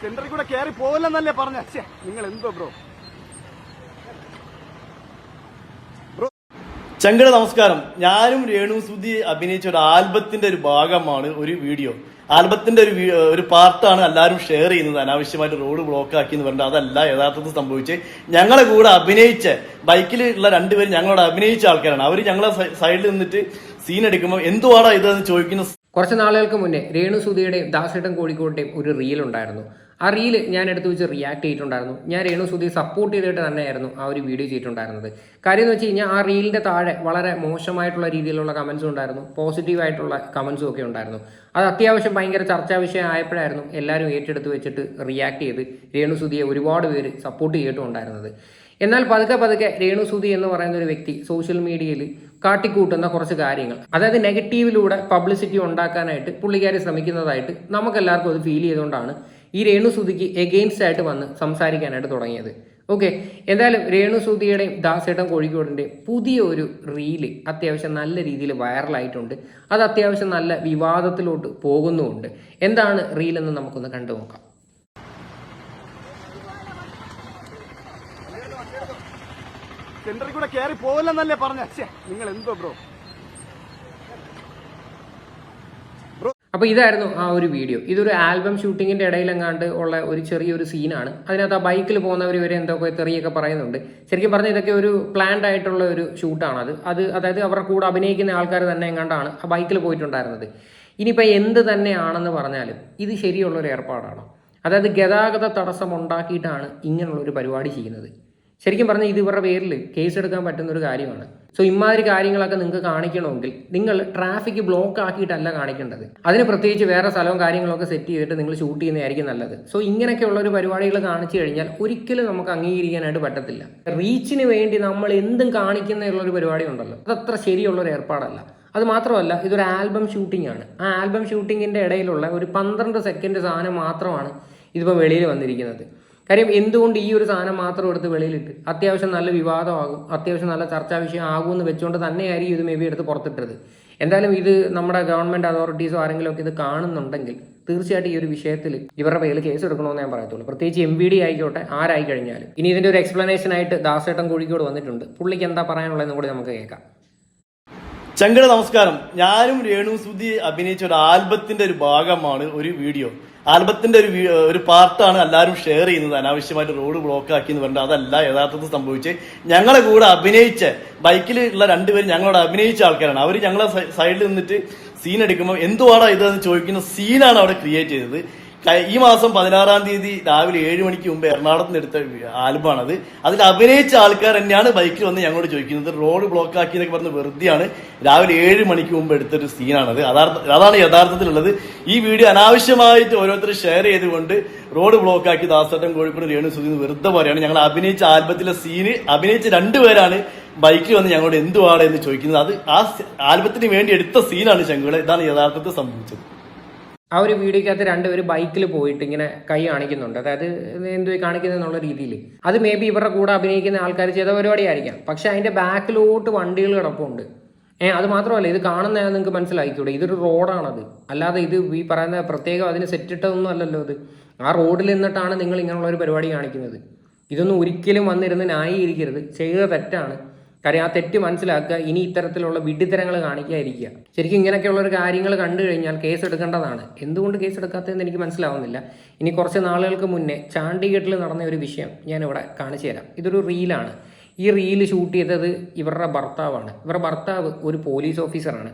സെന്ററിൽ കൂടെ കയറി പോവില്ലെന്നല്ലേ പറഞ്ഞ. നിങ്ങൾ എന്തോ ബ്രോ. ചങ്കട നമസ്കാരം. ഞാനും രേണുസുതി അഭിനയിച്ച ഒരു ആൽബത്തിന്റെ ഒരു ഭാഗമാണ് ഒരു വീഡിയോ. ആൽബത്തിന്റെ ഒരു പാർട്ടാണ് എല്ലാവരും ഷെയർ ചെയ്യുന്നത്. അനാവശ്യമായിട്ട് റോഡ് ബ്ലോക്ക് ആക്കി എന്ന് പറഞ്ഞിട്ട് അതല്ല യഥാർത്ഥത്തിൽ സംഭവിച്ച്. ഞങ്ങളെ കൂടെ അഭിനയിച്ച ബൈക്കിലുള്ള രണ്ടുപേരും ഞങ്ങളോട് അഭിനയിച്ച ആൾക്കാരാണ്. അവർ ഞങ്ങളെ സൈഡിൽ നിന്നിട്ട് സീൻ എടുക്കുമ്പോൾ എന്തുവാടാ ഇതെന്ന് ചോദിക്കുന്ന. കുറച്ച് നാളുകൾക്ക് മുന്നേ രേണുസുതിയുടെയും ദാസേട്ടൻ കോഴിക്കോട്ടെയും ഒരു റീൽ ഉണ്ടായിരുന്നു. ആ റീല് ഞാൻ എടുത്ത് വെച്ച് റിയാക്ട് ചെയ്തിട്ടുണ്ടായിരുന്നു. ഞാൻ രേണുസുതി സപ്പോർട്ട് ചെയ്തിട്ട് തന്നെയായിരുന്നു ആ ഒരു വീഡിയോ ചെയ്തിട്ടുണ്ടായിരുന്നത്. കാര്യം എന്ന് വെച്ച് കഴിഞ്ഞാൽ ആ റീലിൻ്റെ താഴെ വളരെ മോശമായിട്ടുള്ള രീതിയിലുള്ള കമൻസും ഉണ്ടായിരുന്നു, പോസിറ്റീവായിട്ടുള്ള കമൻസും ഒക്കെ ഉണ്ടായിരുന്നു. അത് അത്യാവശ്യം ഭയങ്കര ചർച്ചാ വിഷയം ആയപ്പോഴായിരുന്നു എല്ലാവരും ഏറ്റെടുത്ത് വെച്ചിട്ട് റിയാക്ട് ചെയ്ത് രേണുസുതിയെ ഒരുപാട് പേര് സപ്പോർട്ട് ചെയ്തിട്ടുണ്ടായിരുന്നത്. എന്നാൽ പതുക്കെ രേണുസുതി എന്ന് പറയുന്ന ഒരു വ്യക്തി സോഷ്യൽ മീഡിയയിൽ കാട്ടിക്കൂട്ടുന്ന കുറച്ച് കാര്യങ്ങൾ, അതായത് നെഗറ്റീവിലൂടെ പബ്ലിസിറ്റി ഉണ്ടാക്കാനായിട്ട് പുള്ളിക്കാരി ശ്രമിക്കുന്നതായിട്ട് നമുക്കെല്ലാവർക്കും അത് ഫീൽ ചെയ്തുകൊണ്ടാണ് ഈ രേണുസുതിക്ക് എഗെയിൻസ്റ്റ് ആയിട്ട് വന്ന് സംസാരിക്കാനായിട്ട് തുടങ്ങിയത്. ഓക്കെ, എന്തായാലും രേണുസുതിയുടെയും ദാസേട്ടൻ കോഴിക്കോടിൻ്റെയും പുതിയ ഒരു റീല് അത്യാവശ്യം നല്ല രീതിയിൽ വൈറലായിട്ടുണ്ട്. അത് അത്യാവശ്യം നല്ല വിവാദത്തിലോട്ട് പോകുന്നുമുണ്ട്. എന്താണ് റീലെന്ന് നമുക്കൊന്ന് കണ്ടു നോക്കാം. സെന്ററിൽ കൂടെ കയറി പോവില്ലെന്നല്ലേ പറഞ്ഞ. നിങ്ങൾ എന്തോ ബ്രോ. അപ്പോൾ ഇതായിരുന്നു ആ ഒരു വീഡിയോ. ഇതൊരു ആൽബം ഷൂട്ടിങ്ങിൻ്റെ ഇടയിലെങ്ങാണ്ട് ഉള്ള ഒരു ചെറിയൊരു സീനാണ്. അതിനകത്ത് ആ ബൈക്കിൽ പോകുന്നവർ വരെ എന്തൊക്കെ തെറിയൊക്കെ പറയുന്നുണ്ട്. ശരിക്കും പറഞ്ഞാൽ ഇതൊക്കെ ഒരു പ്ലാൻഡ് ആയിട്ടുള്ള ഒരു ഷൂട്ടാണ്. അതായത് അവരുടെ കൂടെ അഭിനയിക്കുന്ന ആൾക്കാർ തന്നെ എങ്ങാണ്ടാണ് ആ ബൈക്കിൽ പോയിട്ടുണ്ടായിരുന്നത്. ഇനിയിപ്പോൾ എന്ത് തന്നെയാണെന്ന് പറഞ്ഞാലും ഇത് ശരിയുള്ളൊരു ഏർപ്പാടാണ്. അതായത് ഗതാഗത തടസ്സം ഉണ്ടാക്കിയിട്ടാണ് ഇങ്ങനെയുള്ളൊരു പരിപാടി ചെയ്യുന്നത്. ശരിക്കും പറഞ്ഞാൽ ഇത് ഇവരുടെ പേരിൽ കേസെടുക്കാൻ പറ്റുന്ന ഒരു കാര്യമാണ്. സോ ഇമാതിരി കാര്യങ്ങളൊക്കെ നിങ്ങൾക്ക് കാണിക്കണമെങ്കിൽ നിങ്ങൾ ട്രാഫിക് ബ്ലോക്ക് ആക്കിയിട്ടല്ല കാണിക്കേണ്ടത്. അതിന് പ്രത്യേകിച്ച് വേറെ സ്ഥലവും കാര്യങ്ങളൊക്കെ സെറ്റ് ചെയ്തിട്ട് നിങ്ങൾ ഷൂട്ട് ചെയ്യുന്നതായിരിക്കും നല്ലത്. സോ ഇങ്ങനെയൊക്കെയുള്ള ഒരു പരിപാടികൾ കാണിച്ചു കഴിഞ്ഞാൽ ഒരിക്കലും നമുക്ക് അംഗീകരിക്കാനായിട്ട് പറ്റത്തില്ല. റീച്ചിന് വേണ്ടി നമ്മൾ എന്തും കാണിക്കുന്നതിലുള്ളൊരു പരിപാടി ഉണ്ടല്ലോ, അതത്ര ശരിയുള്ളൊരു ഏർപ്പാടല്ല. അത് മാത്രമല്ല, ഇതൊരു ആൽബം ഷൂട്ടിംഗ് ആണ്. ആ ആൽബം ഷൂട്ടിങ്ങിൻ്റെ ഇടയിലുള്ള ഒരു 12 സെക്കൻഡ് സാധനം മാത്രമാണ് ഇതിപ്പോൾ വെളിയിൽ വന്നിരിക്കുന്നത്. കാര്യം എന്തുകൊണ്ട് ഈ ഒരു സാധനം മാത്രം എടുത്ത് വെളിയിലിട്ട് അത്യാവശ്യം നല്ല വിവാദമാകും, അത്യാവശ്യം നല്ല ചർച്ചാ വിഷയം ആകുമെന്ന് വെച്ചുകൊണ്ട് തന്നെയായിരിക്കും ഇത് മേ ബി എടുത്ത് പുറത്തിട്ടത്. എന്തായാലും ഇത് നമ്മുടെ ഗവൺമെൻറ് അതോറിറ്റീസോ ആരെങ്കിലും ഒക്കെ ഇത് കാണുന്നുണ്ടെങ്കിൽ തീർച്ചയായിട്ടും ഈ ഒരു വിഷയത്തിൽ ഇവരുടെ പേരിൽ കേസ് എടുക്കണമെന്ന് ഞാൻ പറയത്തുള്ളൂ. പ്രത്യേകിച്ച് MVD ആയിക്കോട്ടെ, ആരായി കഴിഞ്ഞാലും. ഇനി ഇതിൻ്റെ ഒരു എക്സ്പ്ലനേഷൻ ആയിട്ട് ദാസേട്ടൻ കോഴിക്കോട് വന്നിട്ടുണ്ട്. പുള്ളിക്ക് എന്താ പറയാനുള്ളതെന്ന് കൂടി നമുക്ക് കേൾക്കാം. ചങ്കട നമസ്കാരം. ഞാനും രേണുസുതി അഭിനയിച്ച ഒരു ആൽബത്തിന്റെ ഒരു ഭാഗമാണ് ഒരു വീഡിയോ. ആൽബത്തിന്റെ ഒരു പാർട്ടാണ് എല്ലാവരും ഷെയർ ചെയ്യുന്നത്. അനാവശ്യമായിട്ട് റോഡ് ബ്ലോക്ക് ആക്കി എന്ന് പറഞ്ഞിട്ട് അതല്ല യഥാർത്ഥത്തിൽ സംഭവിച്ച്. ഞങ്ങളെ കൂടെ അഭിനയിച്ച ബൈക്കിലുള്ള രണ്ടുപേരും ഞങ്ങളോട് അഭിനയിച്ച ആൾക്കാരാണ്. അവർ ഞങ്ങളെ സൈഡിൽ നിന്നിട്ട് സീൻ എടുക്കുമ്പോൾ എന്തുവാടാ ഇതെന്ന് ചോദിക്കുന്ന സീനാണ് അവിടെ ക്രിയേറ്റ് ചെയ്തത്. ഈ മാസം 16-ാം തീയതി രാവിലെ 7 മണിക്ക് മുമ്പ് എറണാകുളത്ത് നിന്ന് എടുത്ത ആൽബമാണത്. അതിൽ അഭിനയിച്ച ആൾക്കാർ തന്നെയാണ് ബൈക്കിൽ വന്ന് ഞങ്ങളോട് ചോദിക്കുന്നത് റോഡ് ബ്ലോക്ക് ആക്കി എന്നൊക്കെ പറഞ്ഞ് വെറുതെയാണ്. രാവിലെ 7 മണിക്ക് മുമ്പ് എടുത്തൊരു സീനാണത്. അതാണ് യഥാർത്ഥത്തിലുള്ളത്. ഈ വീഡിയോ അനാവശ്യമായിട്ട് ഓരോരുത്തർ ഷെയർ ചെയ്തുകൊണ്ട് റോഡ് ബ്ലോക്ക് ആക്കി ദാസേട്ടൻ കോഴിക്കോട് രേണുസുതി വെറുതെ പറയാണ്. ഞങ്ങൾ അഭിനയിച്ച ആൽബത്തിലെ സീന് അഭിനയിച്ച രണ്ടുപേരാണ് ബൈക്കിൽ വന്ന് ഞങ്ങളോട് എന്തുവാണ് എന്ന് ചോദിക്കുന്നത്. അത് ആ ആൽബത്തിന് വേണ്ടി എടുത്ത സീനാണ് ചങ്കുകളെ. ഇതാണ് യഥാർത്ഥത്തിൽ സംഭവിച്ചത്. ആ ഒരു വീഡിയോക്കകത്ത് രണ്ടുപേര് ബൈക്കിൽ പോയിട്ട് ഇങ്ങനെ കൈ കാണിക്കുന്നുണ്ട്. അതായത് എന്തു കാണിക്കുന്നത് എന്നുള്ള രീതിയിൽ. അത് മേ ബി ഇവരുടെ കൂടെ അഭിനയിക്കുന്ന ആൾക്കാർ ചെയ്ത പരിപാടിയായിരിക്കാം. പക്ഷെ അതിന്റെ ബാക്കിലോട്ട് വണ്ടികൾ കിടപ്പുണ്ട്. അത് മാത്രമല്ല, ഇത് കാണുന്ന നിങ്ങൾക്ക് മനസ്സിലാക്കിക്കൂടെ, ഇതൊരു റോഡാണത്. അല്ലാതെ ഇത് ഈ പറയുന്ന പ്രത്യേകം അതിന് സെറ്റിട്ടതൊന്നും അല്ലല്ലോ. ഇത് ആ റോഡിൽ നിന്നിട്ടാണ് നിങ്ങൾ ഇങ്ങനെയുള്ള ഒരു പരിപാടി കാണിക്കുന്നത്. ഇതൊന്നും ഒരിക്കലും വന്നിരുന്ന് ന്യായീകരിക്കരുത്. ചെയ്ത തെറ്റാണ്. കാര്യം ആ തെറ്റ് മനസ്സിലാക്കുക. ഇനി ഇത്തരത്തിലുള്ള വിഡ്ഢിത്തരങ്ങൾ കാണിക്കാതിരിക്കുക. ശരിക്കും ഇങ്ങനെയൊക്കെയുള്ള ഒരു കാര്യങ്ങൾ കണ്ടു കഴിഞ്ഞാൽ കേസ് എടുക്കേണ്ടതാണ്. എന്തുകൊണ്ട് കേസ് എടുക്കാത്തതെന്ന് എനിക്ക് മനസ്സിലാവുന്നില്ല. ഇനി കുറച്ച് നാളുകൾക്ക് മുന്നേ ചാണ്ടിഗഡിൽ നടന്ന ഒരു വിഷയം ഞാനിവിടെ കാണിച്ചു തരാം. ഇതൊരു റീലാണ്. ഈ റീല് ഷൂട്ട് ചെയ്തത് ഇവരുടെ ഭർത്താവാണ്. ഇവരുടെ ഭർത്താവ് ഒരു പോലീസ് ഓഫീസറാണ്.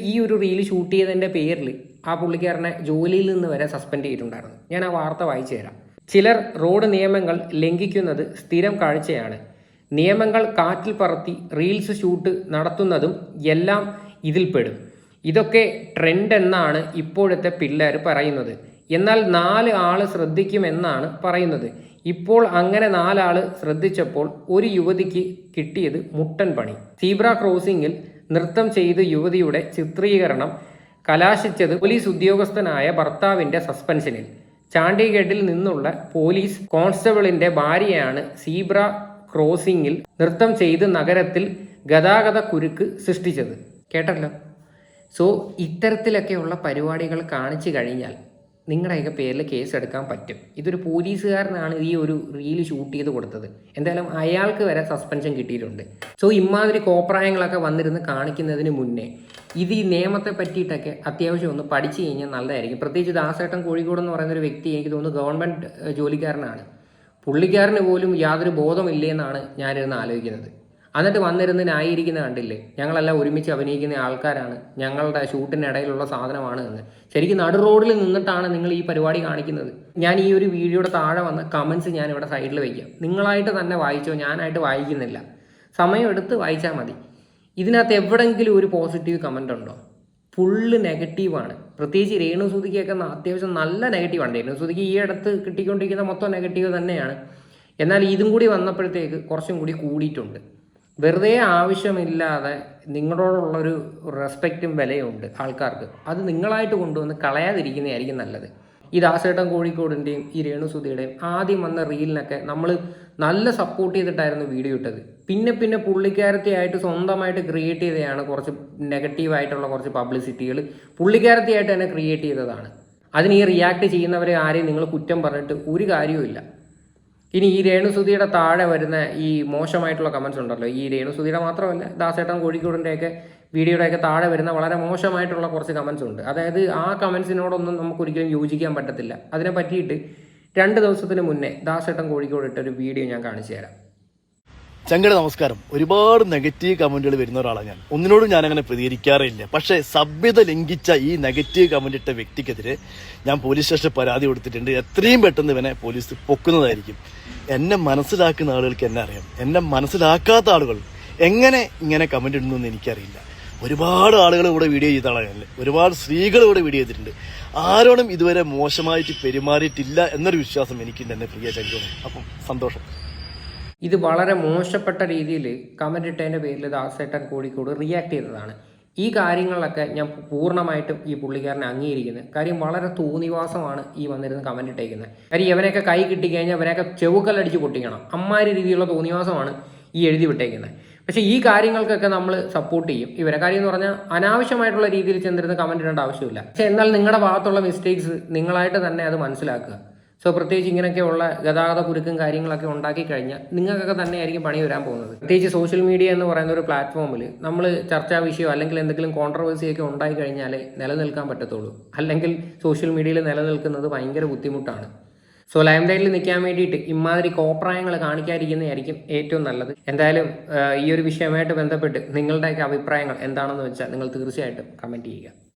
ഈ ഒരു റീല് ഷൂട്ട് ചെയ്തതിൻ്റെ പേരിൽ ആ പുള്ളിക്കാരനെ ജോലിയിൽ നിന്ന് വരെ സസ്പെൻഡ് ചെയ്തിട്ടുണ്ടായിരുന്നു. ഞാൻ ആ വാർത്ത വായിച്ചു തരാം. ചിലർ റോഡ് നിയമങ്ങൾ ലംഘിക്കുന്നത് സ്ഥിരം കാഴ്ചയാണ്. നിയമങ്ങൾ കാറ്റിൽ പറത്തി റീൽസ് ഷൂട്ട് നടത്തുന്നതും എല്ലാം ഇതിൽപ്പെടും. ഇതൊക്കെ ട്രെൻഡ് എന്നാണ് ഇപ്പോഴത്തെ പിള്ളേർ പറയുന്നത്. എന്നാൽ 4 ആൾ ശ്രദ്ധിക്കുമെന്നാണ് പറയുന്നത്. ഇപ്പോൾ അങ്ങനെ 4 ആൾ ശ്രദ്ധിച്ചപ്പോൾ ഒരു യുവതിക്ക് കിട്ടിയത് മുട്ടൻ പണി. സീബ്ര ക്രോസിംഗിൽ നൃത്തം ചെയ്ത് യുവതിയുടെ ചിത്രീകരണം കലാശിച്ചത് പോലീസ് ഉദ്യോഗസ്ഥനായ ഭർത്താവിൻ്റെ സസ്പെൻഷനിൽ. ചാണ്ടിഗഡിൽ നിന്നുള്ള പോലീസ് കോൺസ്റ്റബിളിൻ്റെ ഭാര്യയാണ് സീബ്ര ക്രോസിംഗിൽ നൃത്തം ചെയ്ത് നഗരത്തിൽ ഗതാഗത കുരുക്ക് സൃഷ്ടിച്ചത്. കേട്ടല്ലോ. സോ ഇത്തരത്തിലൊക്കെയുള്ള പരിപാടികൾ കാണിച്ചു കഴിഞ്ഞാൽ നിങ്ങളുടെയൊക്കെ പേരിൽ കേസ് എടുക്കാൻ പറ്റും. ഇതൊരു പോലീസുകാരനാണ് ഈ ഒരു റീൽ ഷൂട്ട് ചെയ്ത് കൊടുത്തത്. എന്തായാലും അയാൾക്ക് വരെ സസ്പെൻഷൻ കിട്ടിയിട്ടുണ്ട്. സോ ഇമാതിരി കോപ്രായങ്ങളൊക്കെ വന്നിരുന്ന് കാണിക്കുന്നതിന് മുന്നേ ഇത് ഈ നിയമത്തെ പറ്റിയിട്ടൊക്കെ അത്യാവശ്യം ഒന്ന് പഠിച്ചു കഴിഞ്ഞാൽ നല്ലതായിരിക്കും. പ്രത്യേകിച്ച് ദാസേട്ടൻ കോഴിക്കോട് എന്ന് പറയുന്ന ഒരു വ്യക്തി എനിക്ക് തോന്നുന്നു ഗവൺമെൻറ് ജോലിക്കാരനാണ്. പുള്ളിക്കാരന് പോലും യാതൊരു ബോധമില്ലേന്നാണ് ഞാനിരുന്ന് ആലോചിക്കുന്നത്. എന്നിട്ട് വന്നിരുന്ന് ന്യായീകരിക്കുന്ന കണ്ടില്ലേ, ഞങ്ങളെല്ലാം ഒരുമിച്ച് അഭിനയിക്കുന്ന ആൾക്കാരാണ്, ഞങ്ങളുടെ ഷൂട്ടിനിടയിലുള്ള സാധനമാണ് എന്ന്. ശരിക്കും നടു റോഡിൽ നിന്നിട്ടാണ് നിങ്ങൾ ഈ പരിപാടി കാണിക്കുന്നത്. ഞാൻ ഈ ഒരു വീഡിയോയുടെ താഴെ വന്ന കമൻസ് ഞാൻ ഇവിടെ സൈഡിൽ വയ്ക്കാം. നിങ്ങളായിട്ട് തന്നെ വായിച്ചോ, ഞാനായിട്ട് വായിക്കുന്നില്ല. സമയമെടുത്ത് വായിച്ചാൽ മതി. ഇതിനകത്ത് എവിടെയെങ്കിലും ഒരു പോസിറ്റീവ് കമൻ്റ് ഉണ്ടോ? ഫുള്ള് നെഗറ്റീവാണ്. പ്രത്യേകിച്ച് രേണുസുതിക്കൊക്കെ അത്യാവശ്യം നല്ല നെഗറ്റീവാണ്. രേണുസുതിക്ക് ഈ അടുത്ത് കിട്ടിക്കൊണ്ടിരിക്കുന്ന മൊത്തം നെഗറ്റീവ് തന്നെയാണ്. എന്നാൽ ഇതും കൂടി വന്നപ്പോഴത്തേക്ക് കുറച്ചും കൂടി കൂടിയിട്ടുണ്ട്. വെറുതെ ആവശ്യമില്ലാതെ നിങ്ങളോടുള്ളൊരു റെസ്പെക്റ്റും വിലയുണ്ട് ആൾക്കാർക്ക്. അത് നിങ്ങളായിട്ട് കൊണ്ടുവന്ന് കളയാതിരിക്കുന്നതായിരിക്കും നല്ലത്. ഈ ദാസേട്ടൻ കോഴിക്കോടിൻ്റെയും ഈ രേണുസുതിയുടെയും ആദ്യം വന്ന റീലിനൊക്കെ നമ്മൾ നല്ല സപ്പോർട്ട് ചെയ്തിട്ടായിരുന്നു വീഡിയോ ഇട്ടത്. പിന്നെ പുള്ളിക്കാരത്തിയായിട്ട് സ്വന്തമായിട്ട് ക്രിയേറ്റ് ചെയ്തതാണ് കുറച്ച് നെഗറ്റീവായിട്ടുള്ള കുറച്ച് പബ്ലിസിറ്റികൾ പുള്ളിക്കാരത്തിയായിട്ട് തന്നെ ക്രിയേറ്റ് ചെയ്തതാണ്. അതിന് ഈ റിയാക്ട് ചെയ്യുന്നവരെ ആരെയും നിങ്ങൾ കുറ്റം പറഞ്ഞിട്ട് ഒരു കാര്യവുമില്ല. ഇനി ഈ രേണുസുതിയുടെ താഴെ വരുന്ന ഈ മോശമായിട്ടുള്ള കമൻസ് ഉണ്ടല്ലോ, ഈ രേണുസുതിയുടെ മാത്രമല്ല ദാസേട്ടൻ കോഴിക്കോടിൻ്റെയൊക്കെ വീഡിയോയുടെയൊക്കെ താഴെ വരുന്ന വളരെ മോശമായിട്ടുള്ള കുറച്ച് കമൻസ് ഉണ്ട്. അതായത് ആ കമൻസിനോടൊന്നും നമുക്കൊരിക്കലും യോജിക്കാൻ പറ്റത്തില്ല. അതിനെ പറ്റിയിട്ട് 2 ദിവസത്തിന് മുന്നേ ദാസേട്ടൻ കോഴിക്കോട് ഇട്ടൊരു വീഡിയോ ഞാൻ കാണിച്ചു തരാം. ചങ്കട നമസ്കാരം. ഒരുപാട് നെഗറ്റീവ് കമന്റുകൾ വരുന്ന ഒരാളാണ് ഞാൻ. ഒന്നിനോടും ഞാൻ അങ്ങനെ പ്രതികരിക്കാറില്ല. പക്ഷേ സഭ്യത ലംഘിച്ച ഈ നെഗറ്റീവ് കമന്റ് ഇട്ട വ്യക്തിക്കെതിരെ ഞാൻ പോലീസ് സ്റ്റേഷനിൽ പരാതി കൊടുത്തിട്ടുണ്ട്. എത്രയും പെട്ടെന്ന് ഇവനെ പോലീസ് പൊക്കുന്നതായിരിക്കും. എന്നെ മനസ്സിലാക്കുന്ന ആളുകൾക്ക് എന്നെ അറിയാം. എന്നെ മനസ്സിലാക്കാത്ത ആളുകൾ എങ്ങനെ ഇങ്ങനെ കമന്റ് ഇടുന്നു എനിക്കറിയില്ല. ഒരുപാട് ആളുകൾ ഇവിടെ വീഡിയോ ചെയ്ത ആളാണ്. ഒരുപാട് സ്ത്രീകൾ ഇവിടെ വീഡിയോ ചെയ്തിട്ടുണ്ട്. ആരോടും ഇതുവരെ മോശമായിട്ട് പെരുമാറിയിട്ടില്ല എന്നൊരു വിശ്വാസം എനിക്കുണ്ട് എന്നെ പ്രിയ ചങ്കോട്. അപ്പം സന്തോഷം. ഇത് വളരെ മോശപ്പെട്ട രീതിയിൽ കമൻ്റ് ഇട്ടതിൻ്റെ പേരിൽ ദാസേട്ടൻ കോഴിക്കോട് റിയാക്ട് ചെയ്തതാണ്. ഈ കാര്യങ്ങളിലൊക്കെ ഞാൻ പൂർണ്ണമായിട്ടും ഈ പുള്ളിക്കാരനെ അംഗീകരിക്കുന്നത്. കാര്യം വളരെ തോന്നിവാസമാണ് ഈ വന്നിരുന്ന് കമൻ്റ് ഇട്ടേക്കുന്നത്. കാര്യം ഇവനെയൊക്കെ കൈ കിട്ടിക്കഴിഞ്ഞാൽ ഇവനെയൊക്കെ ചെവുക്കല്ലടിച്ച് പൊട്ടിക്കണം. അമ്മാതിരി രീതിയിലുള്ള തോന്നിവാസമാണ് ഈ എഴുതി വിട്ടേക്കുന്നത്. പക്ഷേ ഈ കാര്യങ്ങൾക്കൊക്കെ നമ്മൾ സപ്പോർട്ട് ചെയ്യും. ഇവരെ കാര്യം എന്ന് പറഞ്ഞാൽ അനാവശ്യമായിട്ടുള്ള രീതിയിൽ ചെന്നിരുന്ന് കമൻ്റ് ഇടേണ്ട ആവശ്യമില്ല. പക്ഷേ എന്നാൽ നിങ്ങളുടെ ഭാഗത്തുള്ള മിസ്റ്റേക്സ് നിങ്ങളായിട്ട് തന്നെ അത് മനസ്സിലാക്കുക. സോ പ്രത്യേകിച്ച് ഇങ്ങനെയൊക്കെയുള്ള ഗതാഗത കുരുക്കും കാര്യങ്ങളൊക്കെ ഉണ്ടാക്കി കഴിഞ്ഞാൽ നിങ്ങൾക്കൊക്കെ തന്നെയായിരിക്കും പണി വരാൻ പോകുന്നത്. പ്രത്യേകിച്ച് സോഷ്യൽ മീഡിയ എന്ന് പറയുന്ന ഒരു പ്ലാറ്റ്ഫോമിൽ നമ്മൾ ചർച്ചാ വിഷയമോ അല്ലെങ്കിൽ എന്തെങ്കിലും കോൺട്രവേഴ്സിയൊക്കെ ഉണ്ടായി കഴിഞ്ഞാലേ നിലനിൽക്കാൻ പറ്റത്തുള്ളൂ. അല്ലെങ്കിൽ സോഷ്യൽ മീഡിയയിൽ നിലനിൽക്കുന്നത് ഭയങ്കര ബുദ്ധിമുട്ടാണ്. സോ ലൈം ലൈറ്റിൽ നിൽക്കാൻ വേണ്ടിയിട്ട് ഇമാതിരി കോപ്രായങ്ങൾ കാണിക്കാതിരിക്കുന്നതായിരിക്കും ഏറ്റവും നല്ലത്. എന്തായാലും ഈ ഒരു വിഷയമായിട്ട് ബന്ധപ്പെട്ട് നിങ്ങളുടെയൊക്കെ അഭിപ്രായങ്ങൾ എന്താണെന്ന് വെച്ചാൽ നിങ്ങൾ തീർച്ചയായിട്ടും കമൻറ്റ് ചെയ്യുക.